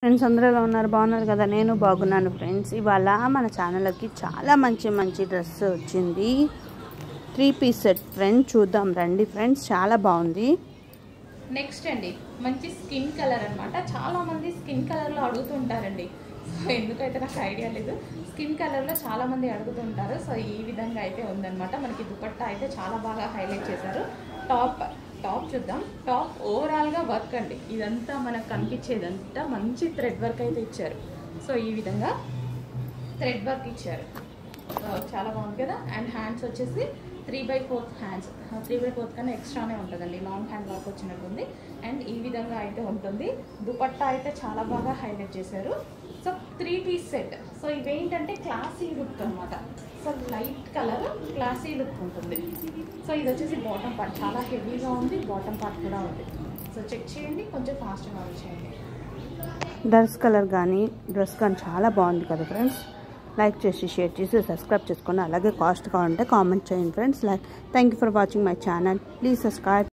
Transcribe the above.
Friends అందరూ ఎలా ఉన్నారు? బాగున్నారు కదా? నేను బాగున్నాను ఫ్రెండ్స్. ఇవాళ మన ఛానల్కి చాలా మంచి డ్రెస్ వచ్చింది. 3 పీస్ సెట్ ఫ్రెండ్స్, చూద్దాం రండి ఫ్రెండ్స్. చాలా బాగుంది. నెక్స్ట్ అండి మంచి స్కిన్ కలర్ అనమాట. చాలామంది స్కిన్ కలర్లో అడుగుతుంటారండి. సో ఎందుకైతే నాకు ఐడియా లేదు. స్కిన్ కలర్లో చాలామంది అడుగుతుంటారు. సో ఈ విధంగా అయితే ఉందన్నమాట. మనకి దుపట్టా అయితే చాలా బాగా హైలైట్ చేశారు. టాప్ చూద్దాం. టాప్ ఓవరాల్గా వర్క్ అండి. ఇదంతా మనకు కనిపించేదంతా మంచి థ్రెడ్ వర్క్ అయితే ఇచ్చారు. సో ఈ విధంగా థ్రెడ్ వర్క్ ఇచ్చారు. సో చాలా బాగుంది కదా. అండ్ హ్యాండ్స్ వచ్చేసి 3/4 హ్యాండ్స్. 3/4 కన్నా ఎక్స్ట్రానే ఉంటుందండి. లాంగ్ హ్యాండ్ వర్క్ వచ్చినట్టుంది. అండ్ ఈ విధంగా అయితే ఉంటుంది. దుపట్టా అయితే చాలా బాగా హైలైట్ చేశారు. So 3 piece set. సో ఇవేంటంటే క్లాసీ లుక్ అనమాట. So light colour classy look ఉంటుంది. సో ఇది వచ్చేసి బాటమ్ పార్ట్ చాలా హెవీగా ఉంది. బాటమ్ పార్ట్ కూడా ఉంది. సో చెక్ చేయండి, కొంచెం ఫాస్ట్గా వచ్చేయండి. డ్రెస్ కలర్ కానీ డ్రెస్ కానీ చాలా బాగుంది కదా ఫ్రెండ్స్. లైక్ చేసి షేర్ చేసి సబ్స్క్రైబ్ చేసుకోండి. అలాగే కాస్ట్ కావాలంటే కామెంట్ చేయండి friends. Thank you for watching my channel. Please subscribe.